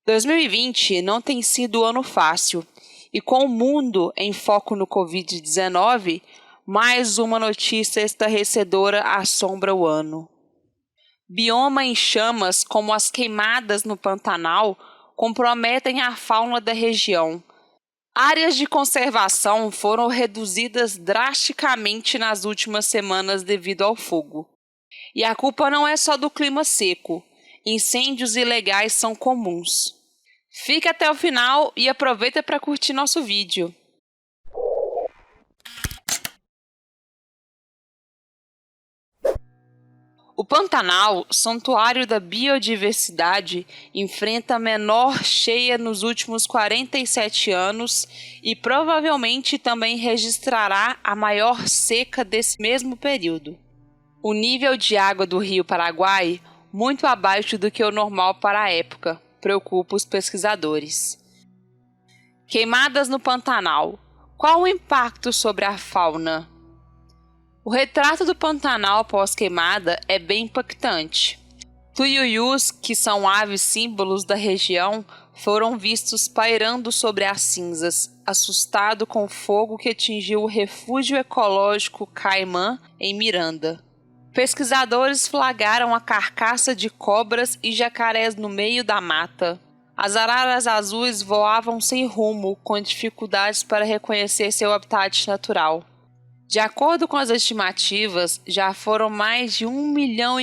2020 não tem sido ano fácil, e com o mundo em foco no Covid-19, mais uma notícia estarrecedora assombra o ano. Bioma em chamas, como as queimadas no Pantanal, comprometem a fauna da região. Áreas de conservação foram reduzidas drasticamente nas últimas semanas devido ao fogo. E a culpa não é só do clima seco. Incêndios ilegais são comuns. Fica até o final e aproveita para curtir nosso vídeo. O Pantanal, santuário da biodiversidade, enfrenta a menor cheia nos últimos 47 anos e provavelmente também registrará a maior seca desse mesmo período. O nível de água do Rio Paraguai, muito abaixo do que o normal para a época, preocupa os pesquisadores. Queimadas no Pantanal. Qual o impacto sobre a fauna? O retrato do Pantanal pós-queimada é bem impactante. Tuiuius, que são aves símbolos da região, foram vistos pairando sobre as cinzas, assustado com o fogo que atingiu o refúgio ecológico Caimã, em Miranda. Pesquisadores flagraram a carcaça de cobras e jacarés no meio da mata. As araras azuis voavam sem rumo, com dificuldades para reconhecer seu habitat natural. De acordo com as estimativas, já foram mais de 1,5 milhão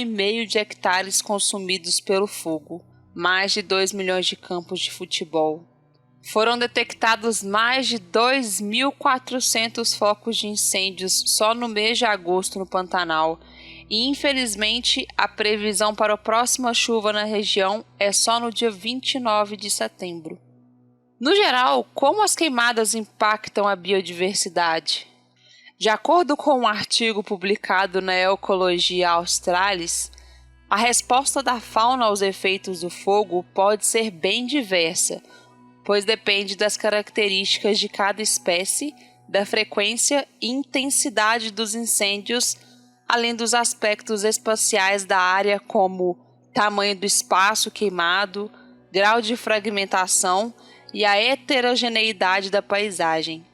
de hectares consumidos pelo fogo, mais de 2 milhões de campos de futebol. Foram detectados mais de 2.400 focos de incêndios só no mês de agosto no Pantanal, e infelizmente a previsão para a próxima chuva na região é só no dia 29 de setembro. No geral, como as queimadas impactam a biodiversidade? De acordo com um artigo publicado na Ecologia Australis, a resposta da fauna aos efeitos do fogo pode ser bem diversa, pois depende das características de cada espécie, da frequência e intensidade dos incêndios, além dos aspectos espaciais da área como tamanho do espaço queimado, grau de fragmentação e a heterogeneidade da paisagem.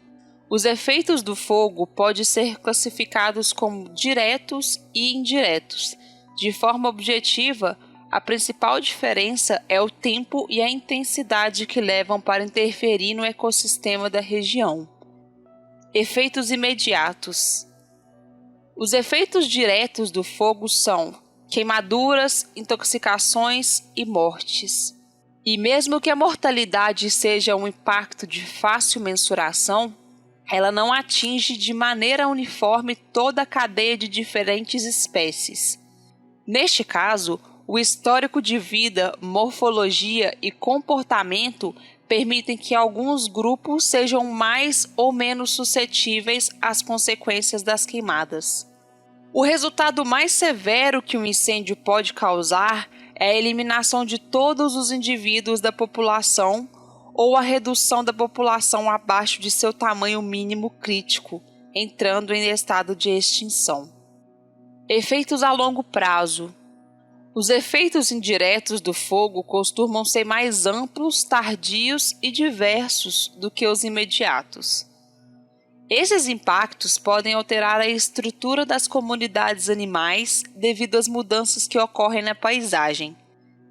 Os efeitos do fogo podem ser classificados como diretos e indiretos. De forma objetiva, a principal diferença é o tempo e a intensidade que levam para interferir no ecossistema da região. Efeitos imediatos. Os efeitos diretos do fogo são queimaduras, intoxicações e mortes. E mesmo que a mortalidade seja um impacto de fácil mensuração, ela não atinge de maneira uniforme toda a cadeia de diferentes espécies. Neste caso, o histórico de vida, morfologia e comportamento permitem que alguns grupos sejam mais ou menos suscetíveis às consequências das queimadas. O resultado mais severo que um incêndio pode causar é a eliminação de todos os indivíduos da população ou a redução da população abaixo de seu tamanho mínimo crítico, entrando em estado de extinção. Efeitos a longo prazo. Os efeitos indiretos do fogo costumam ser mais amplos, tardios e diversos do que os imediatos. Esses impactos podem alterar a estrutura das comunidades animais devido às mudanças que ocorrem na paisagem.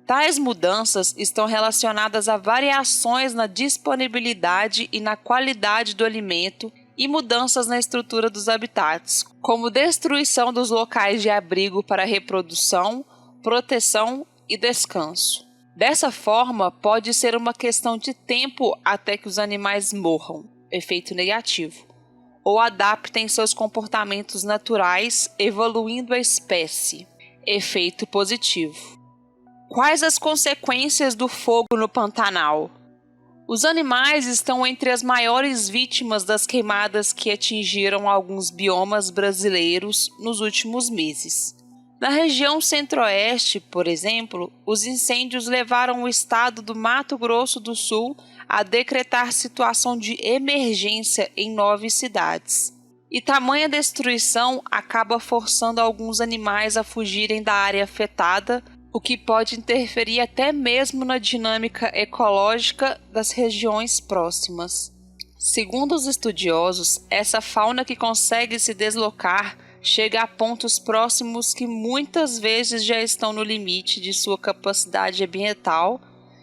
Tais mudanças estão relacionadas a variações na disponibilidade e na qualidade do alimento e mudanças na estrutura dos habitats, como destruição dos locais de abrigo para reprodução, proteção e descanso. Dessa forma, pode ser uma questão de tempo até que os animais morram, efeito negativo, ou adaptem seus comportamentos naturais, evoluindo a espécie, efeito positivo. Quais as consequências do fogo no Pantanal? Os animais estão entre as maiores vítimas das queimadas que atingiram alguns biomas brasileiros nos últimos meses. Na região centro-oeste, por exemplo, os incêndios levaram o estado do Mato Grosso do Sul a decretar situação de emergência em 9 cidades. E tamanha destruição acaba forçando alguns animais a fugirem da área afetada, o que pode interferir até mesmo na dinâmica ecológica das regiões próximas. Segundo os estudiosos, essa fauna que consegue se deslocar chega a pontos próximos que muitas vezes já estão no limite de sua capacidade ambiental,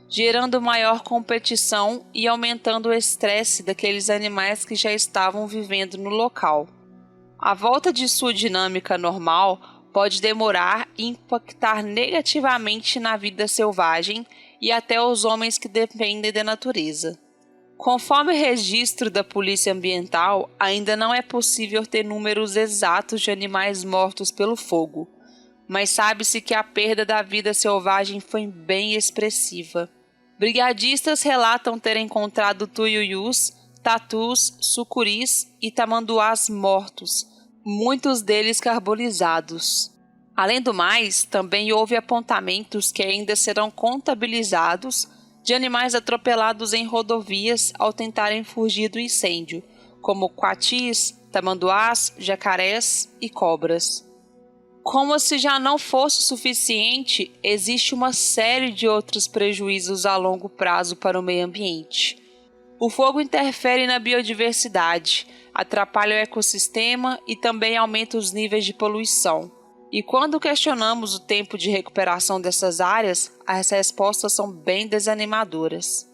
gerando maior competição e aumentando o estresse daqueles animais que já estavam vivendo no local. A volta de sua dinâmica normal pode demorar e impactar negativamente na vida selvagem e até os homens que dependem da natureza. Conforme o registro da Polícia Ambiental, ainda não é possível ter números exatos de animais mortos pelo fogo, mas sabe-se que a perda da vida selvagem foi bem expressiva. Brigadistas relatam ter encontrado tuiuius, tatus, sucuris e tamanduás mortos, muitos deles carbonizados. Além do mais, também houve apontamentos que ainda serão contabilizados de animais atropelados em rodovias ao tentarem fugir do incêndio, como coatis, tamanduás, jacarés e cobras. Como se já não fosse suficiente, existe uma série de outros prejuízos a longo prazo para o meio ambiente. O fogo interfere na biodiversidade, atrapalha o ecossistema e também aumenta os níveis de poluição. E quando questionamos o tempo de recuperação dessas áreas, as respostas são bem desanimadoras.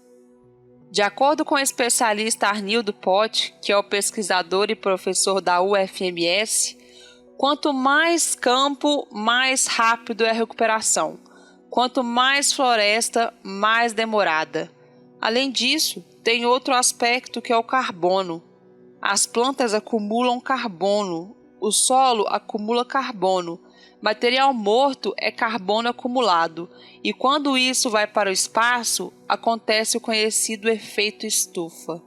De acordo com o especialista Arnildo Potti, que é o pesquisador e professor da UFMS, quanto mais campo, mais rápido é a recuperação. Quanto mais floresta, mais demorada. Além disso, tem outro aspecto que é o carbono. As plantas acumulam carbono, o solo acumula carbono. Material morto é carbono acumulado, e quando isso vai para o espaço, acontece o conhecido efeito estufa.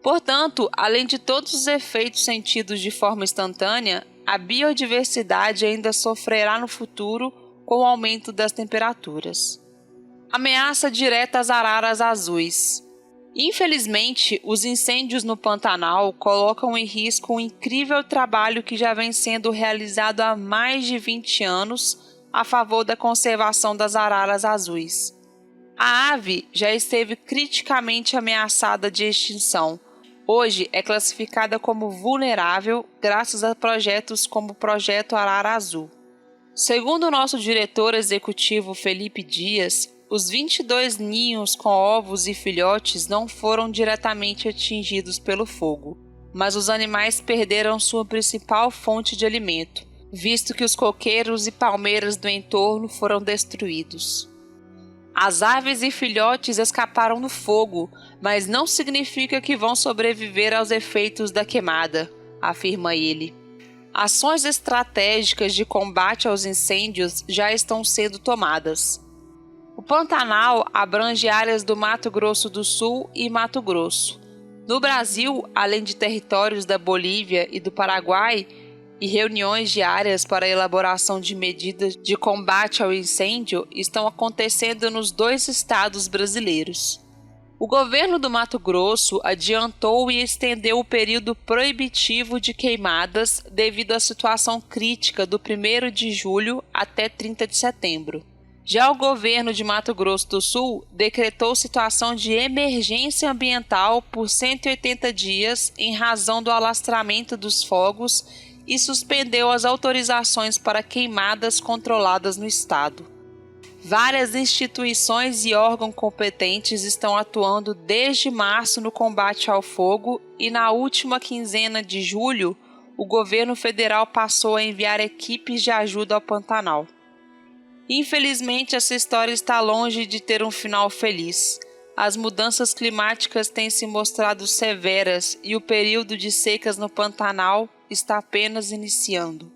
Portanto, além de todos os efeitos sentidos de forma instantânea, a biodiversidade ainda sofrerá no futuro com o aumento das temperaturas. Ameaça direta às araras azuis. Infelizmente, os incêndios no Pantanal colocam em risco um incrível trabalho que já vem sendo realizado há mais de 20 anos a favor da conservação das araras azuis. A ave já esteve criticamente ameaçada de extinção. Hoje é classificada como vulnerável graças a projetos como o Projeto Arara Azul. Segundo o nosso diretor executivo Felipe Dias, os 22 ninhos com ovos e filhotes não foram diretamente atingidos pelo fogo, mas os animais perderam sua principal fonte de alimento, visto que os coqueiros e palmeiras do entorno foram destruídos. As aves e filhotes escaparam do fogo, mas não significa que vão sobreviver aos efeitos da queimada, afirma ele. Ações estratégicas de combate aos incêndios já estão sendo tomadas. O Pantanal abrange áreas do Mato Grosso do Sul e Mato Grosso. No Brasil, além de territórios da Bolívia e do Paraguai, e reuniões diárias para a elaboração de medidas de combate ao incêndio estão acontecendo nos 2 estados brasileiros. O governo do Mato Grosso adiantou e estendeu o período proibitivo de queimadas devido à situação crítica do 1º de julho até 30 de setembro. Já o governo de Mato Grosso do Sul decretou situação de emergência ambiental por 180 dias em razão do alastramento dos fogos e suspendeu as autorizações para queimadas controladas no estado. Várias instituições e órgãos competentes estão atuando desde março no combate ao fogo e na última quinzena de julho, o governo federal passou a enviar equipes de ajuda ao Pantanal. Infelizmente, essa história está longe de ter um final feliz. As mudanças climáticas têm se mostrado severas e o período de secas no Pantanal está apenas iniciando.